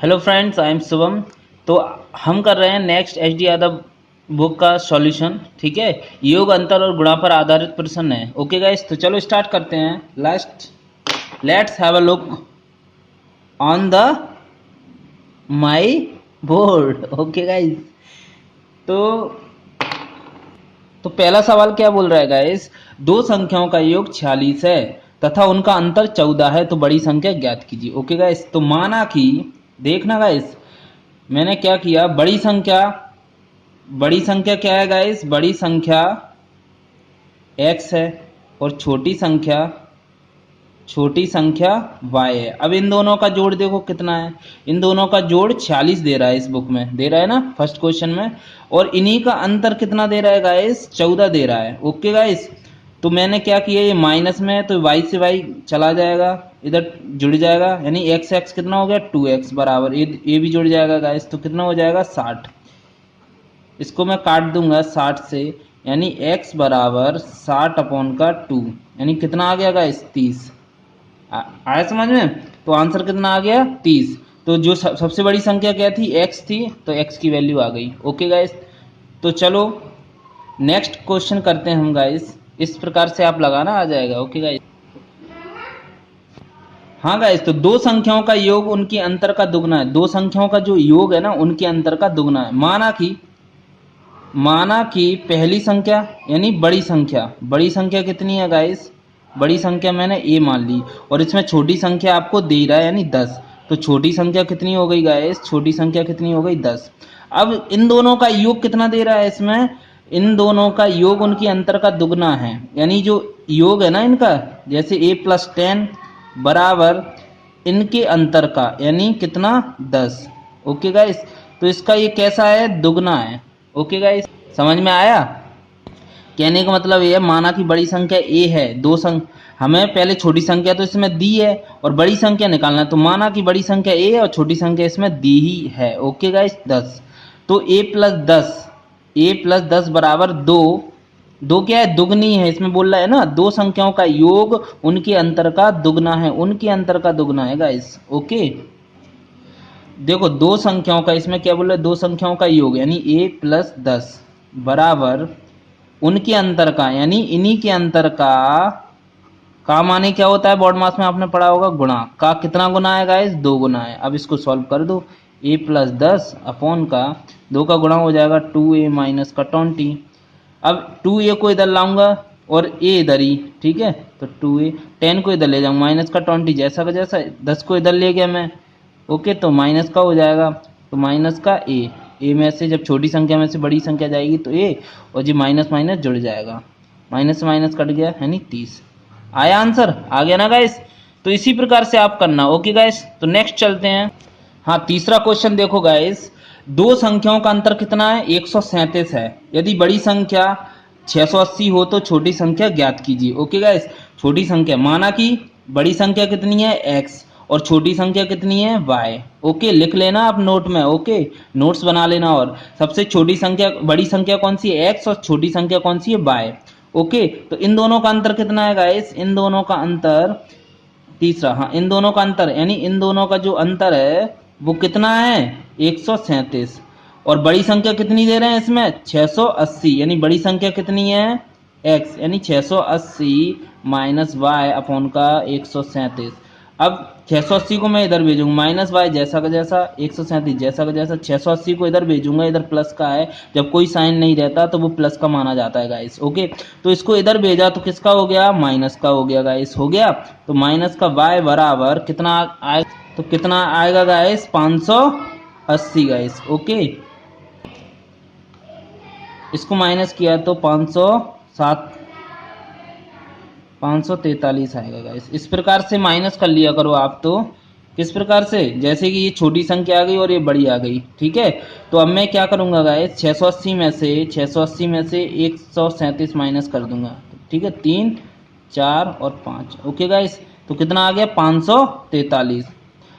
Hello friends, I am Shubham. तो हम कर रहे हैं next H D Yadav book का सॉल्यूशन। ठीक है, योग अंतर और गुणा पर आधारित प्रश्न है। ओके गाइस, तो चलो स्टार्ट करते हैं। Let's have a look on the my board. Okay guys, तो पहला सवाल क्या बोल रहा है गाइस, दो संख्याओं का योग 46 है तथा उनका अंतर 14 है, तो बड़ी संख्या ज्ञात कीजिए। ओके गाइस, तो माना कि देखना गाइस, मैंने क्या किया, बड़ी संख्या क्या है गाइस, बड़ी संख्या x है और छोटी संख्या y है। अब इन दोनों का जोड़ देखो कितना है, इन दोनों का जोड़ 46 दे रहा है, इस बुक में दे रहा है ना फर्स्ट क्वेश्चन में। और इन्हीं का अंतर कितना दे रहा है गाइस, 14 दे रहा है। ओके गाइस, तो मैंने क्या किया, ये माइनस में है तो y से y चला जाएगा, इधर जुड़ जाएगा, यानी x कितना हो गया 2x बराबर ये भी जुड़ जाएगा गाइस, तो कितना हो जाएगा 60। इसको मैं काट दूंगा 60 से, यानी x बराबर 60 अपॉन का 2, यानी कितना आ गया गाइस 30। आया समझ में? तो आंसर कितना आ गया 30। तो जो सबसे बड़ी संख्या क्या थी, x थी, तो x की वैल्यू आ गई। ओके गाइस, तो चलो नेक्स्ट क्वेश्चन करते हैं हम गाइस। इस प्रकार से आप लगाना आ जाएगा। ओके गाइस, हाँ गाइस, तो दो संख्याओं का योग उनके अंतर का दुगना है। दो संख्याओं का जो योग है ना, उनके अंतर का दुगना है। माना कि पहली संख्या यानी बड़ी संख्या कितनी है गाइस, बड़ी संख्या मैंने a मान ली, और इसमें छोटी संख्या आपको दे रहा है यानी 10। तो छोटी संख्या कितनी हो गई गाइस, छोटी संख्या कितनी हो गई 10। अब इन दोनों का योग कितना दे रहा है, इसमें इन दोनों का योग उनकी अंतर का दुगना है, यानी जो योग है ना इनका, जैसे a + 10 बराबर इनके अंतर का, यानी कितना 10। ओके गाइस, तो इसका ये कैसा है, दुगना है। ओके गाइस, समझ में आया? कहने का मतलब ये है, माना कि बड़ी संख्या a है, हमें पहले छोटी संख्या तो इसमें दी है और बड़ी संख्या निकालना है, तो माना कि बड़ी संख्या a है और छोटी संख्या इसमें दी ही है। ओके गाइस, 10, तो a प्लस 10 बराबर 2। दो क्या है, दुगनी है, इसमें बोल रहा है ना, दो संख्याओं का योग उनके अंतर का दुगना है, उनके अंतर का दुगना है गाइस। ओके, देखो दो संख्याओं का, इसमें क्या बोल रहा है, दो संख्याओं का योग यानी a + 10 बराबर उनके अंतर का, यानी इन्हीं के अंतर का माने क्या होता है, बोर्ड मास में आपने पढ़ा होगा, गुणा का। कितना गुना है गाइस, 2 गुना है। अब इसको सॉल्व कर दो, a + 10 अपॉन का 2 का गुणा हो जाएगा 2a - का 20। अब 2a को इधर लाऊंगा और a इधर ही, ठीक है, तो 2a, 10 को इधर ले जाऊंगा माइनस का 20, जैसा का जैसा, 10 को इधर ले गया मैं। ओके, तो माइनस का हो जाएगा, तो माइनस का ए में से जब छोटी संख्या में से बड़ी संख्या जाएगी तो ए, और जी माइनस माइनस जुड़ जाएगा, माइनस से माइनस कट गया, यानी 30। आया आंसर, आ गया ना गाइस? तो इसी प्रकार से आप करना। ओके गाइस, तो नेक्स्ट चलते हैं। हाँ, तीसरा क्वेश्चन देखो गाइस, दो संख्याओं का अंतर कितना है, 137 है। यदि बड़ी संख्या 680 हो तो छोटी संख्या ज्ञात कीजिए। ओके गाइस, छोटी संख्या माना कि बड़ी संख्या कितनी है x और छोटी संख्या कितनी है y। ओके, लिख लेना आप नोट में। ओके, नोट्स बना लेना। और सबसे छोटी संख्या, बड़ी संख्या कौन सी है x और छोटी संख्या कौन सी है y। ओके, तो इन दोनों का अंतर कितना है गाइस, इन दोनों का अंतर, तीसरा, हाँ, इन दोनों का अंतर यानी इन दोनों का जो अंतर है वो कितना है, 137। और बड़ी संख्या कितनी दे रहे हैं इसमें, 680, यानी बड़ी संख्या कितनी है x, यानी 680 माइनस y अपॉन का 137। अब 680 को मैं इधर भेजूंगा, माइनस y जैसा का जैसा, 137 जैसा का जैसा, 680 को इधर भेजूंगा, इधर प्लस का है, जब कोई साइन नहीं रहता तो वो प्लस का माना जाता है गाइस। ओके, तो इसको इधर भेजा तो किसका हो गया, माइनस का हो गया गाइस, हो गया। तो माइनस का y बराबर कितना आए, तो कितना आएगा गाइस, 580 गाइस। ओके, इसको माइनस किया तो 543 आएगा गाइस। इस प्रकार से माइनस कर लिया करो आप। तो किस प्रकार से, जैसे कि ये छोटी संख्या आ गई और ये बड़ी आ गई, ठीक है। तो अब मैं क्या करूंगा गाइस, 680 में से 137 माइनस कर दूंगा, ठीक है, 3 4 और 5। ओके गाइस, तो कितना आ गया, 543।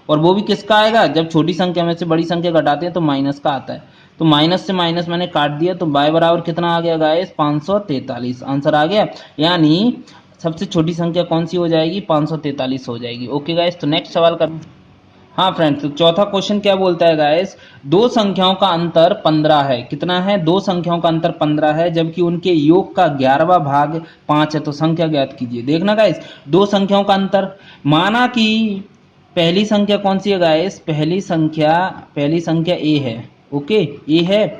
और वो भी किसका आएगा, जब छोटी संख्या में से बड़ी संख्या घटाते हैं तो माइनस का आता है। तो माइनस से माइनस मैंने काट दिया, तो y बराबर कितना आ गया गाइस, 543। आंसर आ गया, यानी सबसे छोटी संख्या कौन सी हो जाएगी, 543 हो जाएगी। ओके गाइस, तो नेक्स्ट सवाल कर। हाँ फ्रेंड्स, तो चौथा क्वेश्चन क्या बोलता है गाइस, दो संख्याओं का अंतर 15 है। कितना है? दो संख्याओं का अंतर 15 है, जबकि उनके योग का 11वां भाग 5 है। तो संख्या ज्ञात कीजिए। देखना गाइस, दो संख्याओं का अंतर, माना कि पहली संख्या कौन सी है गाइस, पहली संख्या ए है। ओके, ए है,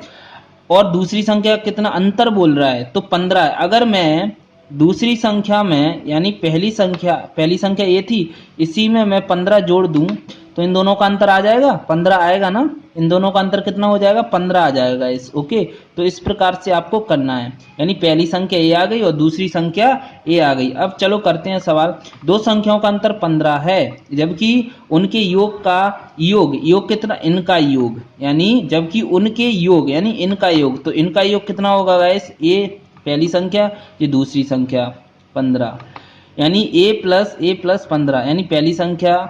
और दूसरी संख्या कितना अंतर बोल रहा है, तो 15 है। अगर मैं दूसरी संख्या में, यानी पहली संख्या ये थी, इसी में मैं 15 जोड़ दूं तो इन दोनों का अंतर आ जाएगा, 15 आएगा ना। इन दोनों का अंतर कितना हो जाएगा, 15 आ जाएगा इस। ओके, तो इस प्रकार से आपको करना है, यानी पहली संख्या ए आ गई और दूसरी संख्या ए आ गई। अब चलो करते हैं सवाल। दो संख्याओं का अंतर 15 है, जबकि उनके योग कितना, इनका योग, यानी जबकि उनके योग यानी इनका योग, तो इनका योग कितना होगा गाइस, ए पहली संख्या, ये दूसरी संख्या 15, यानी ए प्लस 15, यानी पहली संख्या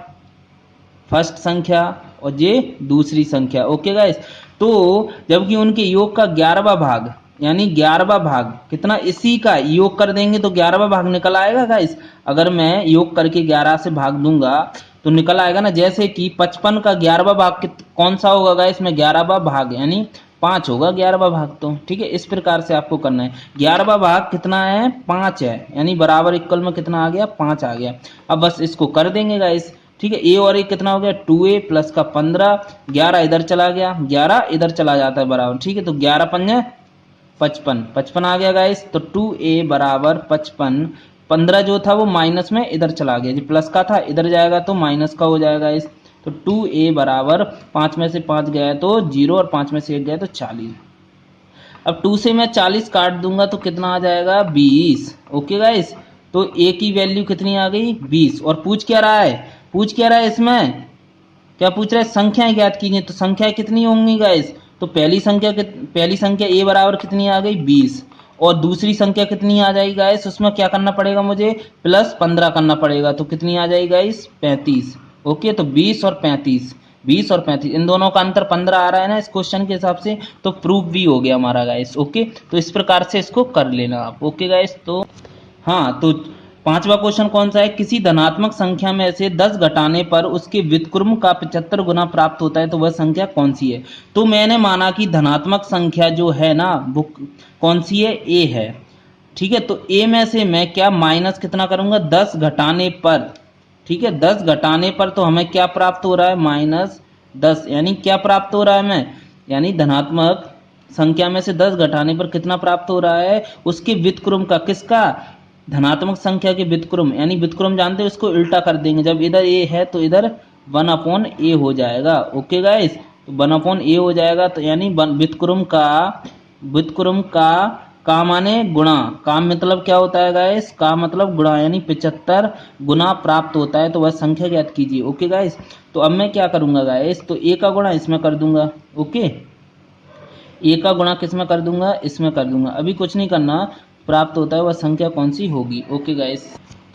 फर्स्ट संख्या और ये दूसरी संख्या। ओके गाइस, तो जबकि उनके योग का 11वां भाग, यानी 11वां भाग कितना, इसी का योग कर देंगे तो 11वां भाग निकल आएगा गाइस। अगर मैं योग करके 11 से भाग दूंगा तो निकल आएगा ना। जैसे कि 55 का 11वां भाग कौन सा होगा गाइस में, 11वां भाग यानी 5 होगा 11वां भाग। तो ठीक है, इस प्रकार से आपको करना है। 11वां भाग कितना है, 5 है, यानी बराबर इक्वल में कितना आ गया, 5 आ गया। अब बस इसको कर देंगे गाइस। ठीक है, ए और ए कितना हो गया, 2a प्लस का 15, 11 इधर चला गया, 11 इधर चला जाता है बराबर। ठीक है, तो 11 पंजे 55, 55 आ गया गाइस। तो 2a बराबर 55, 15 जो था वो माइनस में इधर चला गया, जो प्लस का था इधर जाएगा तो माइनस का हो जाएगा इस। तो 2a बराबर 5 में से 5 गया तो 0 और 5 में से 1 गया तो 40। अब 2 से मैं 40 काट दूंगा तो कितना आ जाएगा, 20। ओके गाइस, तो a की वैल्यू कितनी आ गई, 20। और पूछ क्या रहा है इसमें, क्या पूछ रहा है, संख्याएं ज्ञात कीजिए। तो संख्याएं कितनी होंगी गाइस, तो पहली संख्या a बराबर कितनी आ गई, 20, और दूसरी संख्या कितनी आ जाएगी गाइस, उसमें क्या करना पड़ेगा मुझे, प्लस 15 करना पड़ेगा। तो कितनी आ जाएगी गाइस, 35। ओके, तो 20 और 35 इन दोनों का अंतर 15 आ रहा है ना इस क्वेश्चन के हिसाब से, तो प्रूफ भी हो गया हमारा गाइस। ओके, तो इस प्रकार से इसको कर लेना आप। ओके गाइस, तो हाँ, तो पांचवा क्वेश्चन कौन सा है, किसी धनात्मक संख्या में से 10 घटाने पर उसके व्युत्क्रम का 75 गुना प्राप्त होता है, तो वह संख्या कौन सी है। तो मैंने माना कि धनात्मक संख्या जो है ना वो कौन सी है, ए है। ठीक है, तो ए में से मैं क्या माइनस कितना करूंगा, 10 घटाने पर। ठीक है, 10 घटाने पर तो हमें क्या प्राप्त हो रहा है, -10, यानी क्या प्राप्त हो रहा है हमें, यानी धनात्मक संख्या में से 10 घटाने पर कितना प्राप्त हो रहा है, उसके व्युत्क्रम का, किसका, धनात्मक संख्या के व्युत्क्रम, यानी व्युत्क्रम जानते हैं उसको उल्टा कर देंगे। जब इधर ए है तो इधर 1/a हो जाएगा। ओके गाइस, तो 1/a हो जाएगा, तो यानी व्युत्क्रम का माने गुणा, का मतलब क्या होता है गाइस, का मतलब गुणा, यानी 75 गुना प्राप्त होता है, तो वह संख्या ज्ञात कीजिए। ओके गाइस, तो अब मैं क्या करूंगा गाइस, तो ए का गुणा इसमें कर दूंगा। ओके, ए का गुणा किस में कर दूंगा, इसमें कर दूंगा। अभी कुछ नहीं करना, प्राप्त होता है वह संख्या कौन सी होगी। ओके गाइस,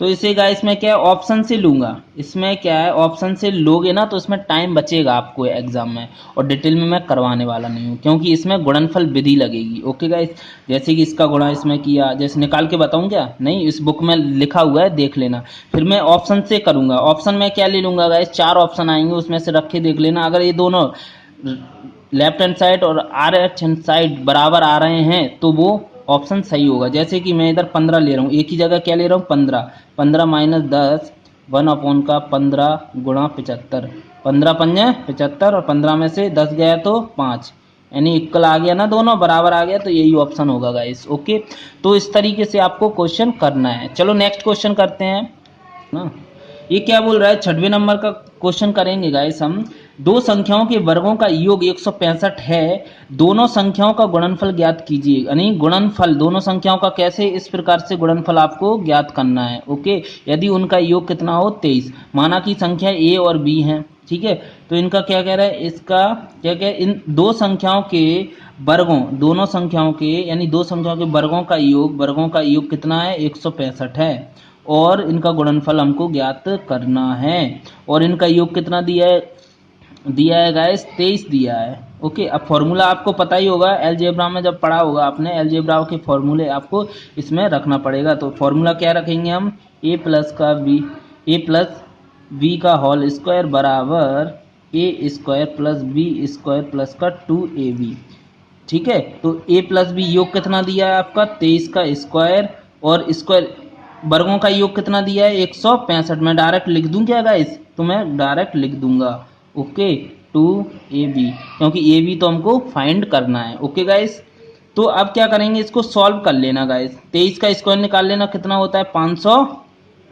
तो इसे गाइस मैं क्या है, ऑप्शन से लूंगा। इसमें क्या है, ऑप्शन से लोगे ना तो इसमें टाइम बचेगा आपको एग्जाम में, और डिटेल में मैं करवाने वाला नहीं हूँ, क्योंकि इसमें गुणनफल विधि लगेगी। ओके गाइस, जैसे कि इसका गुणा इसमें किया, जैसे निकाल के बताऊं क्या, नहीं, इस बुक में लिखा हुआ है, देख लेना। फिर मैं ऑप्शन से करूंगा। ऑप्शन में क्या ले लूंगा गाइस, 4 ऑप्शन आएंगे, उसमें से रख के देख लेना। अगर ये दोनों लेफ्ट हैंड साइड और राइट हैंड साइड बराबर आ रहे हैं तो वो ऑप्शन सही होगा। जैसे कि मैं इधर 15 ले रहा हूँ, एक ही जगह क्या ले रहा हूँ, 15, 15 माइनस 10, 1/15 गुणा 75, 15 पंजे 75, और 15 में से 10 गया तो 5, यानी इक्वल आ गया ना, दोनों बराबर आ गया, तो यही ऑप्शन होगा गाइस। ओके, तो इस तरीके से आपको क्वेश्चन करना है। चलो नेक्स्ट क्वेश्चन करते हैं ना। ये क्या बोल रहा है, 6वें नंबर का क्वेश्चन करेंगे गाइस हम। दो संख्याओं के वर्गों का योग 165 है, दोनों संख्याओं का गुणनफल ज्ञात कीजिए। यानी गुणनफल दोनों संख्याओं का कैसे, इस प्रकार से गुणनफल आपको ज्ञात करना है। ओके, यदि उनका योग कितना हो, 23। माना कि संख्या ए और बी है। ठीक है, तो इनका क्या कह रहा है, इसका क्या कह, इन दो संख्याओं के वर्गों, दोनों संख्याओं के यानी दो संख्याओं के वर्गों का योग कितना है, 165 है, और इनका गुणनफल हमको ज्ञात करना है। और इनका योग कितना दिया है गाइस, 23 दिया है। ओके, अब फॉर्मूला आपको पता ही होगा, अलजेब्रा में जब पढ़ा होगा आपने, अलजेब्रा के फॉर्मूले आपको इसमें रखना पड़ेगा। तो फॉर्मूला क्या रखेंगे हम, a प्लस v का होल स्क्वायर बराबर A square plus B square plus का 2ab। ठीक है, तो a प्लस बी योग कितना दिया है आपका 23 का स्क्वायर, और स्क्वायर वर्गों का योग कितना दिया है 165। मैं डायरेक्ट लिख दूं क्या गाइस, तो मैं डायरेक्ट लिख दूंगा ओके 2ab, क्योंकि ab तो हमको फाइंड करना है। ओके गाइस, तो अब क्या करेंगे, इसको सॉल्व कर लेना गाइस। 23 का स्क्वायर निकाल लेना, कितना होता है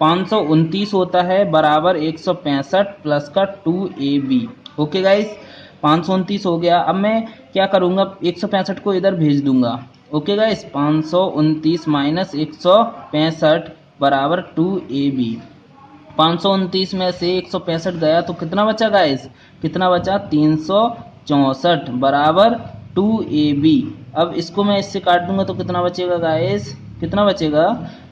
529 होता है, बराबर 165 प्लस का 2ab। ओके गाइस, 529 हो गया। अब मैं क्या करूँगा, 165 को इधर भेज दूंगा। ओके गाइस, 529 माइनस 165 बराबर 2ab। 529 में से 165 गया तो कितना बचा गाइस, कितना बचा 364 बराबर 2ab। अब इसको मैं इससे काट दूंगा तो कितना बचेगा गाइस, कितना बचेगा,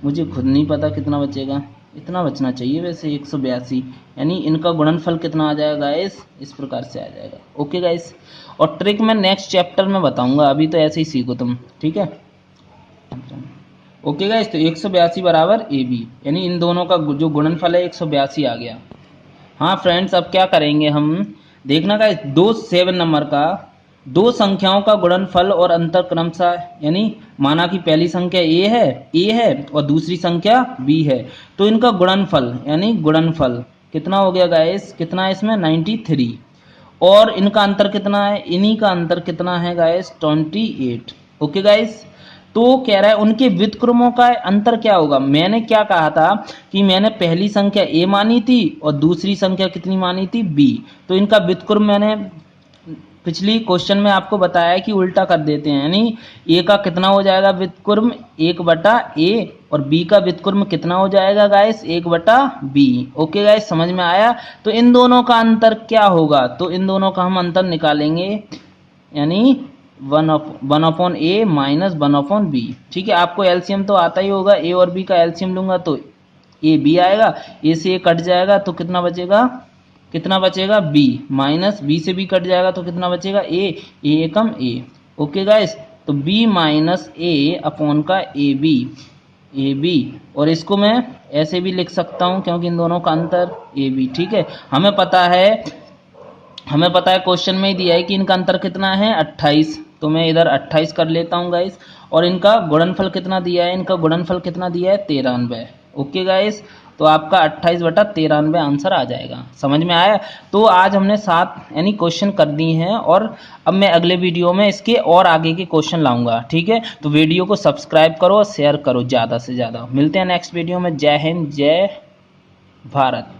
मुझे खुद नहीं पता कितना बचेगा, इतना बचना चाहिए वैसे 182, यानी इनका गुणनफल कितना आ जाएगा गाइस, इस प्रकार से आ जाएगा। ओके गाइस, और ट्रिक मैं नेक्स्ट चैप्टर में बताऊंगा, अभी तो ऐसे ही सीखो तुम। ठीक है, ओके गाइस, तो 182 बराबर ए बी, यानी इन दोनों का जो गुणनफल है 182 आ गया। हाँ फ्रेंड्स, अब क्या करेंगे हम, देखना गाइस, 7 नंबर का दो संख्याओं का गुणनफल और अंतर क्रमशः, यानी माना कि पहली संख्या ए है और दूसरी संख्या बी है, तो इनका गुणनफल यानी गुणनफल कितना हो गया गाइस, कितना है इसमें 93, और इनका अंतर कितना है, इन्हीं का अंतर कितना है गाइस 28। ओके गाइस, तो कह रहा है उनके व्युत्क्रमों का अंतर क्या होगा। मैंने क्या कहा था कि मैंने पहली संख्या ए मानी थी और दूसरी संख्या कितनी मानी थी बी, तो इनका व्युत्क्रम मैंने पिछली क्वेश्चन में आपको बताया कि उल्टा कर देते हैं, यानी ए का कितना हो जाएगा व्युत्क्रम 1/a और बी का व्युत्क्रम कितना हो जाएगा गाइस 1/b। ओके गाइस, समझ में आया। तो इन दोनों का अंतर क्या होगा, तो इन दोनों का हम अंतर निकालेंगे, यानी 1/a माइनस 1/b। ठीक है, आपको एलसीएम तो आता ही होगा, ए और बी का एलसीएम लूंगा तो ए बी आएगा, ए से ए कट जाएगा तो कितना बचेगा, कितना बचेगा बी, माइनस बी से बी कट जाएगा तो कितना बचेगा ए एकम ए। ओके गाइस, तो बी माइनस ए अपॉन का ए बी, और इसको मैं ऐसे भी लिख सकता हूं क्योंकि इन दोनों का अंतर ए बी। ठीक है, हमें पता है क्वेश्चन में ही दिया है कि इनका अंतर कितना है 28, तो मैं इधर 28 कर लेता हूं गाइस, और इनका गुणनफल कितना दिया है, इनका गुणनफल कितना दिया है 93। ओके गाइस, तो आपका 28/93 आंसर आ जाएगा। समझ में आया। तो आज हमने 7 यानी क्वेश्चन कर दिए हैं, और अब मैं अगले वीडियो में इसके और आगे के क्वेश्चन लाऊंगा। ठीक है, तो वीडियो को सब्सक्राइब करो और शेयर करो ज़्यादा से ज़्यादा। मिलते हैं नेक्स्ट वीडियो में। जय हिंद, जय भारत।